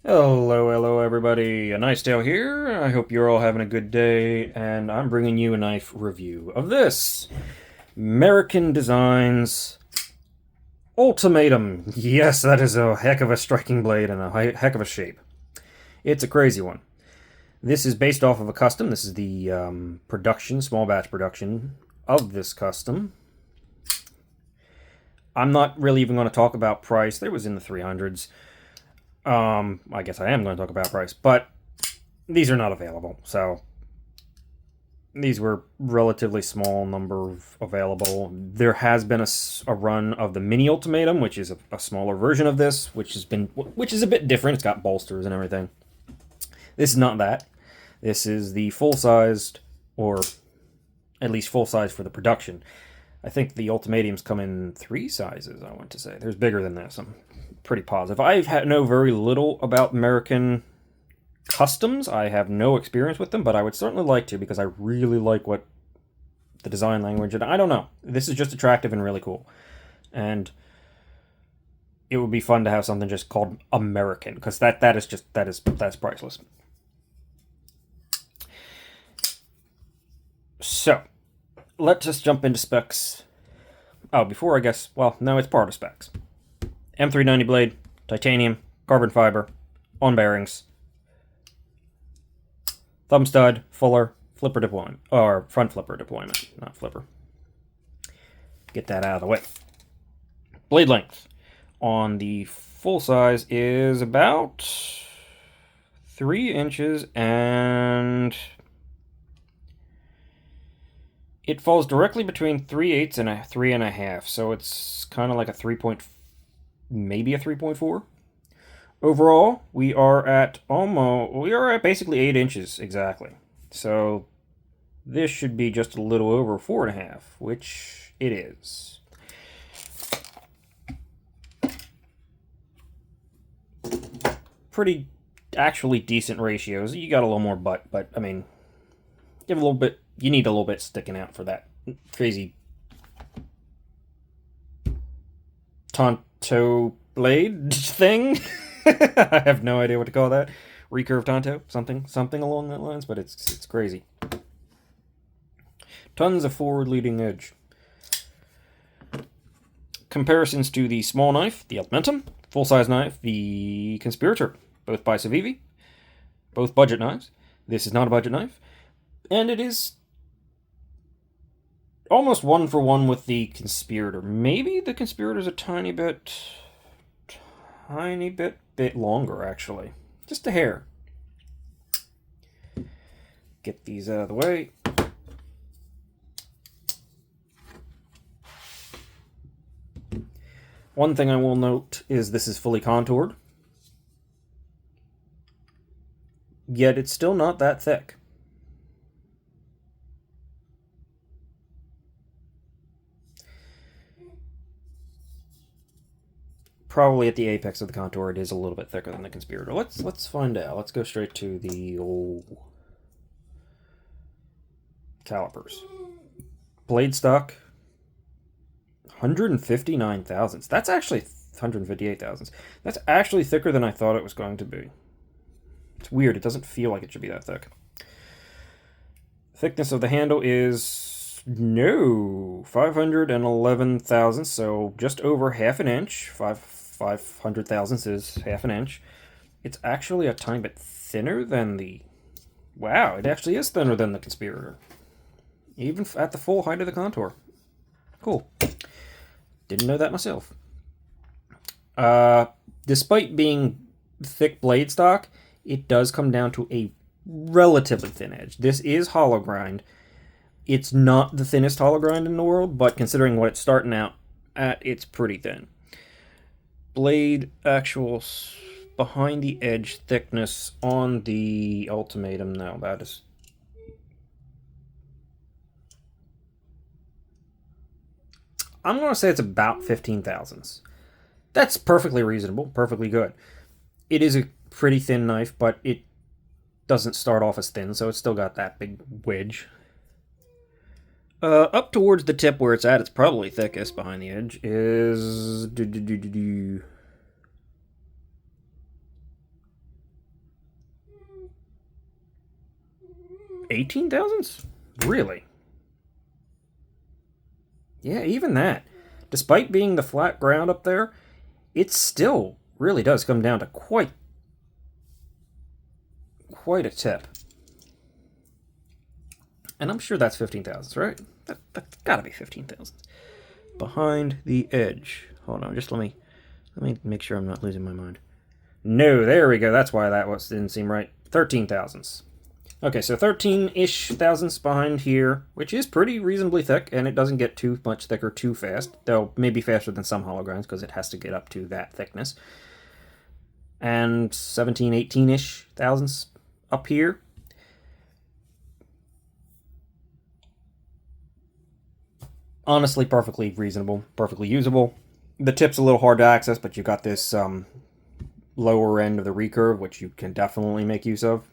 Hello, everybody. A nice day out here. I hope you're all having a good day, and I'm bringing you a knife review of this Merriken Designs Ultimatum. Yes, that is a heck of a striking blade and a heck of a shape. It's a crazy one. This is based off of a custom. This is the production, small batch production of this custom. I'm not really even going to talk about price. It was in the 300s. I guess I am going to talk about price, but these are not available. So these were relatively small number available. There has been a run of the mini ultimatum, which is a smaller version of this, which is a bit different. It's got bolsters and everything. This is not that. This is the full sized, or at least full size for the production. I think the ultimatums come in 3 sizes. I want to say there's bigger than this. I'm pretty positive. I know very little about Merriken customs. I have no experience with them, but I would certainly like to because I really like what the design language, and I don't know. This is just attractive and really cool. And it would be fun to have something just called American, because that's priceless. So, let's just jump into specs. Oh, before I guess, well, no, it's part of specs. M390 blade, titanium, carbon fiber, on bearings, thumb stud, fuller, flipper deployment, or front flipper deployment, not flipper. Get that out of the way. Blade length on the full size is about 3 inches, and it falls directly between 3/8 and a 3.5, so it's kind of like a 3 point, maybe a 3.4. Overall, we are at basically 8 inches exactly. So this should be just a little over 4.5, which it is. Pretty actually decent ratios. You got a little more butt, but I mean, give a little bit. You need a little bit sticking out for that crazy Tonto blade thing. I have no idea what to call that. Recurve Tonto, something along that lines, but it's crazy. Tons of forward leading edge. Comparisons to the small knife, the Ultimatum, full size knife, the Conspirator, both by Civivi, both budget knives. This is not a budget knife, and it is almost 1-for-1 with the Conspirator. Maybe the Conspirator's a tiny bit longer, actually. Just a hair. Get these out of the way. One thing I will note is this is fully contoured, yet it's still not that thick. Probably at the apex of the contour, it is a little bit thicker than the Conspirator. Let's find out. Let's go straight to the old calipers. Blade stock, 159 thousandths. That's actually 158 thousandths. That's actually thicker than I thought it was going to be. It's weird. It doesn't feel like it should be that thick. Thickness of the handle is 511 thousandths, so just over half an inch. 500 thousandths is half an inch. It's actually a tiny bit thinner than the... Wow, it actually is thinner than the Conspirator. Even at the full height of the contour. Cool. Didn't know that myself. Despite being thick blade stock, it does come down to a relatively thin edge. This is hollow grind. It's not the thinnest hollow grind in the world, but considering what it's starting out at, it's pretty thin. Blade actual behind the edge thickness on the Ultimatum, now that is... I'm going to say it's about 15 thousandths. That's perfectly reasonable, perfectly good. It is a pretty thin knife, but it doesn't start off as thin, so it's still got that big wedge. Up towards the tip where it's at, it's probably thickest behind the edge, is... 18 thousandths? Really? Yeah, even that. Despite being the flat ground up there, it still really does come down to quite a tip. And I'm sure that's 15 thousandths, right? That's gotta be 15 thousandths. Behind the edge. Hold on, just let me make sure I'm not losing my mind. No, there we go. That's why that didn't seem right. 13 thousandths. Okay, so 13-ish thousandths behind here, which is pretty reasonably thick, and it doesn't get too much thicker too fast, though maybe faster than some holograms, because it has to get up to that thickness. And 17, 18-ish thousandths up here. Honestly, perfectly reasonable, perfectly usable. The tip's a little hard to access, but you've got this lower end of the recurve, which you can definitely make use of.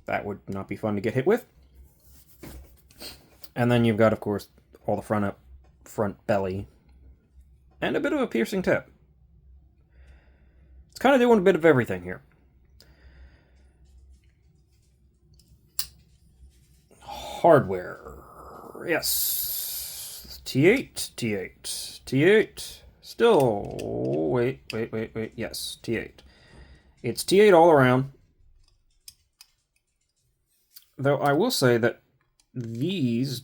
That would not be fun to get hit with. And then you've got, of course, all the front belly, and a bit of a piercing tip. It's kind of doing a bit of everything here. Hardware. Yes. T8, T8, T8. Still, wait. Yes, T8. It's T8 all around. Though I will say that these...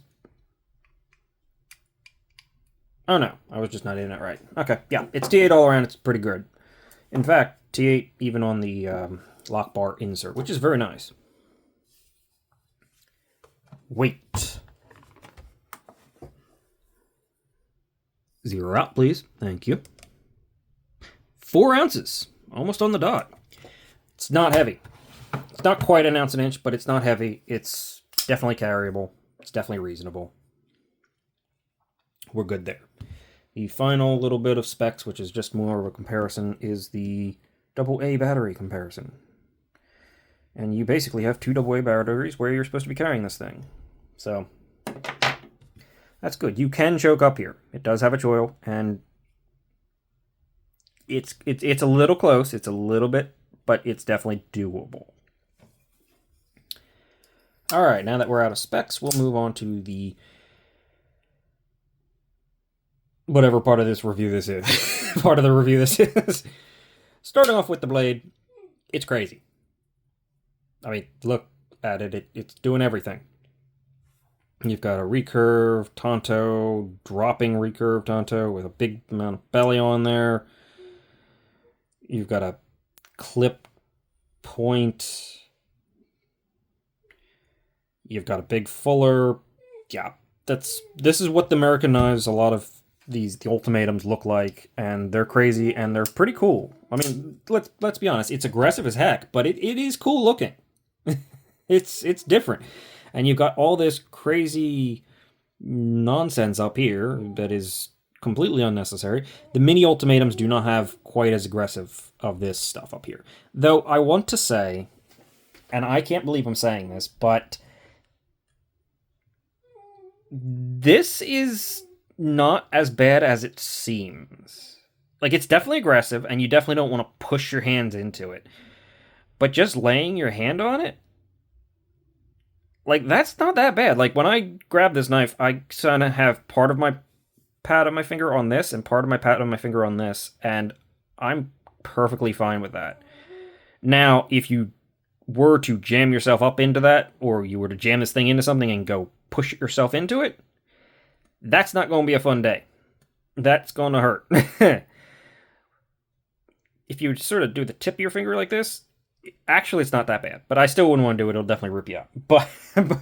Oh no, I was just not in it right. Okay, yeah, it's T8 all around. It's pretty good. In fact, T8 even on the lock bar insert, which is very nice. Weight. 0 out, please. Thank you. 4 ounces. Almost on the dot. It's not heavy. It's not quite an ounce an inch, but it's not heavy. It's definitely carryable. It's definitely reasonable. We're good there. The final little bit of specs, which is just more of a comparison, is the AA battery comparison. And you basically have 2 AA batteries where you're supposed to be carrying this thing. So, that's good. You can choke up here. It does have a choil, and it's a little close. It's a little bit, but it's definitely doable. All right, now that we're out of specs, we'll move on to the whatever part of this review this is. Part of the review this is. Starting off with the blade, it's crazy. I mean, look at it. It's doing everything. You've got a recurve Tonto, dropping recurve Tonto with a big amount of belly on there. You've got a clip point. You've got a big fuller. Yeah, this is what the Merriken knives, a lot of the Ultimatums look like, and they're crazy and they're pretty cool. I mean, let's be honest, it's aggressive as heck, but it is cool looking. It's different. And you've got all this crazy nonsense up here that is completely unnecessary. The mini Ultimatums do not have quite as aggressive of this stuff up here. Though I want to say, and I can't believe I'm saying this, but this is not as bad as it seems. Like, it's definitely aggressive, and you definitely don't want to push your hands into it. But just laying your hand on it, like, that's not that bad. Like, when I grab this knife, I kind of have part of my pad of my finger on this and part of my pad of my finger on this, and I'm perfectly fine with that. Now, if you were to jam yourself up into that, or you were to jam this thing into something and go push yourself into it, that's not going to be a fun day. That's going to hurt. If you sort of do the tip of your finger like this, actually it's not that bad, but I still wouldn't want to do it. It'll definitely rip you out. But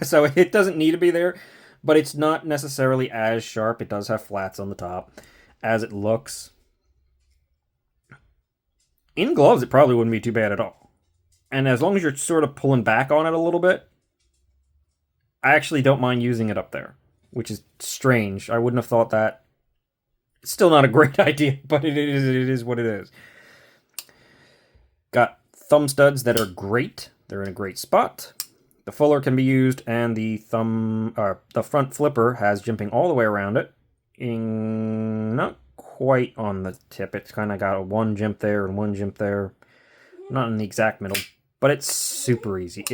so it doesn't need to be there, but it's not necessarily as sharp. It does have flats on the top as it looks. In gloves, it probably wouldn't be too bad at all. And as long as you're sort of pulling back on it a little bit, I actually don't mind using it up there, which is strange. I wouldn't have thought that. It's still not a great idea, but it is what it is. Got thumb studs that are great. They're in a great spot. The fuller can be used, and the front flipper has jimping all the way around it. Not quite on the tip. It's kind of got a one jimp there and one jimp there. Not in the exact middle, but it's super easy.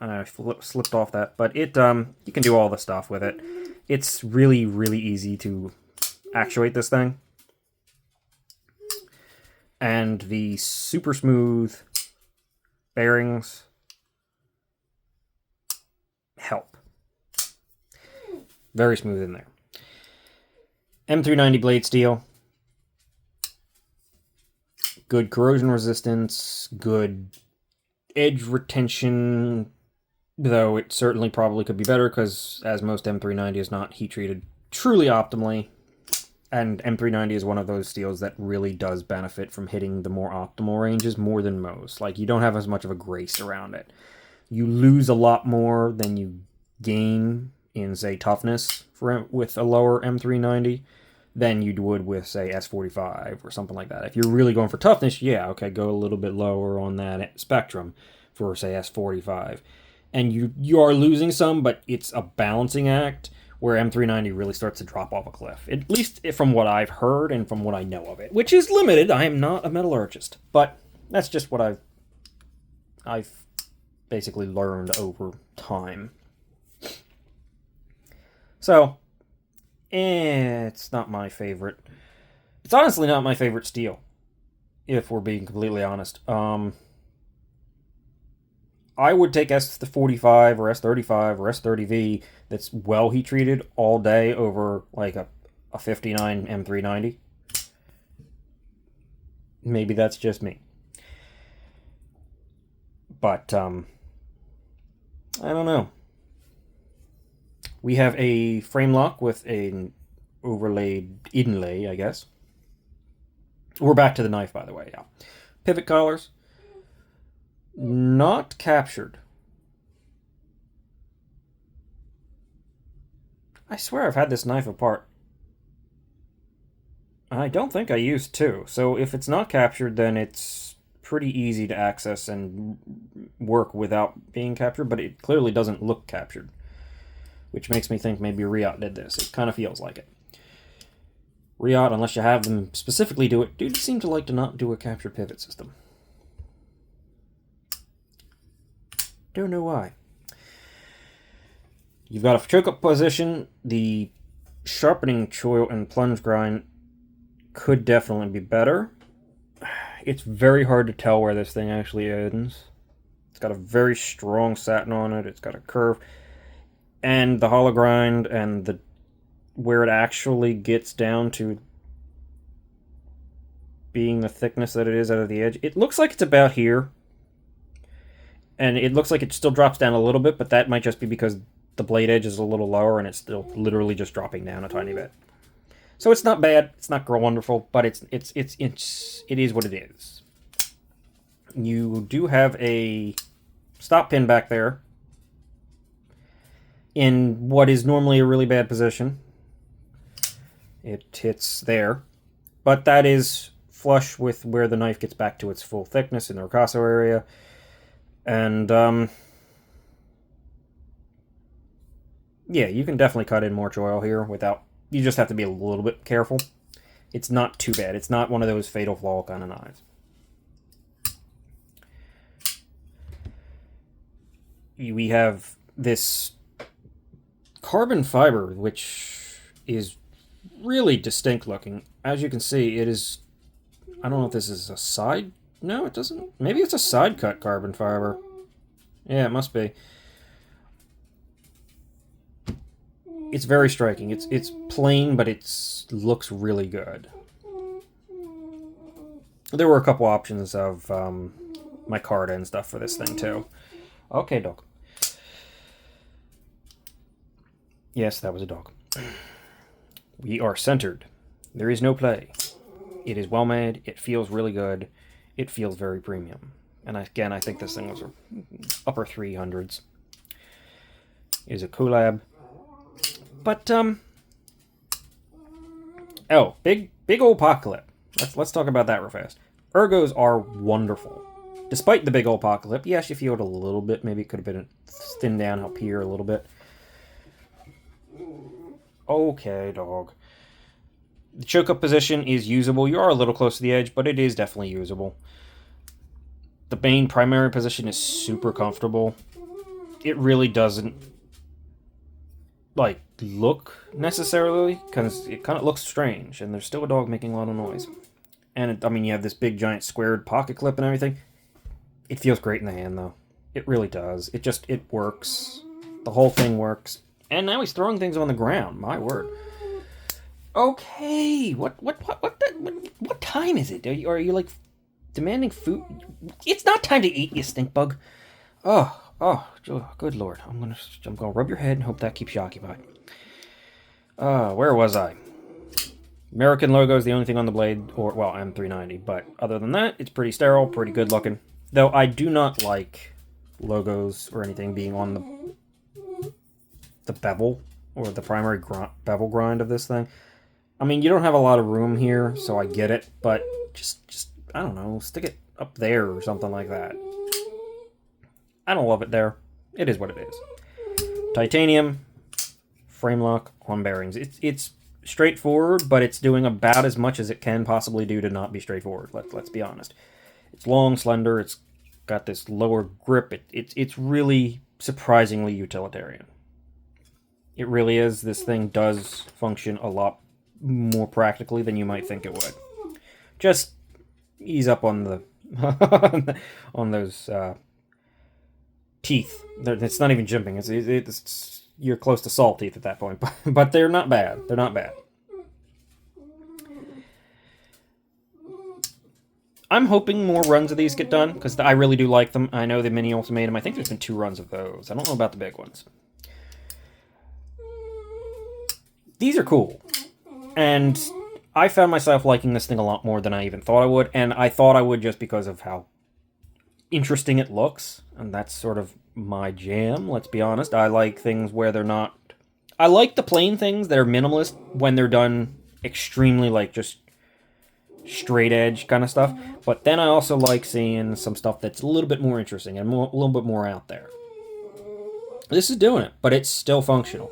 I slipped off that, but you can do all the stuff with it. It's really, really easy to actuate this thing. And the super smooth bearings help. Very smooth in there. M390 blade steel. Good corrosion resistance, good edge retention, though it certainly probably could be better because, as most M390 is not heat treated truly optimally, and M390 is one of those steels that really does benefit from hitting the more optimal ranges more than most. Like, you don't have as much of a grace around it. You lose a lot more than you gain in, say, toughness with a lower M390 than you would with, say, S45 or something like that. If you're really going for toughness, yeah, okay, go a little bit lower on that spectrum for, say, S45. And you are losing some, but it's a balancing act where M390 really starts to drop off a cliff. At least from what I've heard and from what I know of it, which is limited. I am not a metallurgist, but that's just what I've basically learned over time. So, it's not my favorite. It's honestly not my favorite steel, if we're being completely honest. I would take S45 or S35 or S30V that's well heat treated all day over like a 59 M390. Maybe that's just me. But, I don't know. We have a frame lock with an overlaid inlay, I guess. We're back to the knife, by the way, yeah. Pivot collars. Not captured. I swear I've had this knife apart. I don't think I used two. So if it's not captured, then it's pretty easy to access and work without being captured, but it clearly doesn't look captured, which makes me think maybe Riot did this. It kind of feels like it. Riot, unless you have them specifically do it, do seem to like to not do a captured pivot system. Don't know why. You've got a choke-up position. The sharpening choil and plunge grind could definitely be better. It's very hard to tell where this thing actually ends. It's got a very strong satin on it. It's got a curve. And the hollow grind and where it actually gets down to being the thickness that it is out of the edge, it looks like it's about here. And it looks like it still drops down a little bit, but that might just be because the blade edge is a little lower and it's still literally just dropping down a tiny bit. So it's not bad, it's not wonderful, but it is what it is. You do have a stop pin back there in what is normally a really bad position. It hits there, but that is flush with where the knife gets back to its full thickness in the ricasso area. And, yeah, you can definitely cut in more choil here without... You just have to be a little bit careful. It's not too bad. It's not one of those fatal flaw kind of knives. We have this carbon fiber, which is really distinct looking. As you can see, it is... I don't know if this is a side... No, it doesn't. Maybe it's a side cut carbon fiber. Yeah, it must be. It's very striking. It's plain, but it looks really good. There were a couple options of micarta and stuff for this thing too. Okay, dog. Yes, that was a dog. We are centered. There is no play. It is well made. It feels really good. It feels very premium. And again, I think this thing was upper 300s. It is a collab. But, oh, big old pot clip. Let's talk about that real fast. Ergos are wonderful. Despite the big old pot clip, yes, you feel it a little bit. Maybe it could have been thinned down up here a little bit. Okay, dog. The choke-up position is usable. You are a little close to the edge, but it is definitely usable. the main primary position is super comfortable. It really doesn't, like, look necessarily, because it kind of looks strange, and there's still a dog making a lot of noise. And, I mean, you have this big, giant, squared pocket clip and everything. It feels great in the hand, though. It really does. It works. The whole thing works. And now he's throwing things on the ground. My word. Okay. What time is it? Are you like demanding food? It's not time to eat, you stink bug. Oh, good lord. I'm gonna rub your head and hope that keeps you occupied. Where was I? Merriken logo is the only thing on the blade, or, well, M390, but other than that, it's pretty sterile, pretty good looking. Though I do not like logos or anything being on the bevel, or the primary bevel grind of this thing. I mean, you don't have a lot of room here, so I get it, but just I don't know, stick it up there or something like that. I don't love it there. It is what it is. Titanium, frame lock on bearings. It's straightforward, but it's doing about as much as it can possibly do to not be straightforward. Let's be honest. It's long, slender. It's got this lower grip. It's really surprisingly utilitarian. It really is. This thing does function a lot more practically than you might think it would. Just ease up on the on those teeth. It's not even jimping. It's you're close to salt teeth at that point, but they're not bad. They're not bad. I'm hoping more runs of these get done, because I really do like them. I know the mini Ultimatum, I think there's been 2 runs of those. I don't know about the big ones. These are cool. And I found myself liking this thing a lot more than I even thought I would, and I thought I would just because of how interesting it looks, and that's sort of my jam, let's be honest. I like things where they're not... I like the plain things that are minimalist when they're done extremely, like, just straight edge kind of stuff, but then I also like seeing some stuff that's a little bit more interesting and a little bit more out there. This is doing it, but it's still functional.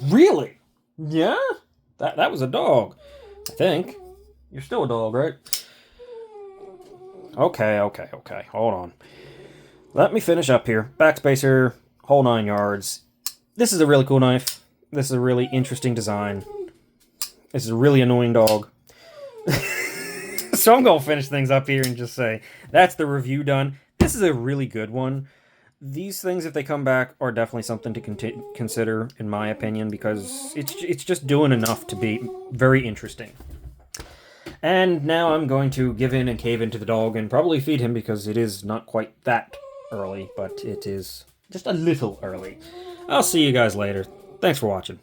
Really? Yeah? That was a dog, I think. You're still a dog, right? Okay. Hold on. Let me finish up here. Backspacer, whole 9 yards. This is a really cool knife. This is a really interesting design. This is a really annoying dog. So I'm going to finish things up here and just say, that's the review done. This is a really good one. These things, if they come back, are definitely something to consider, in my opinion, because it's just doing enough to be very interesting. And now I'm going to give in and cave into the dog and probably feed him, because it is not quite that early, but it is just a little early. I'll see you guys later. Thanks for watching.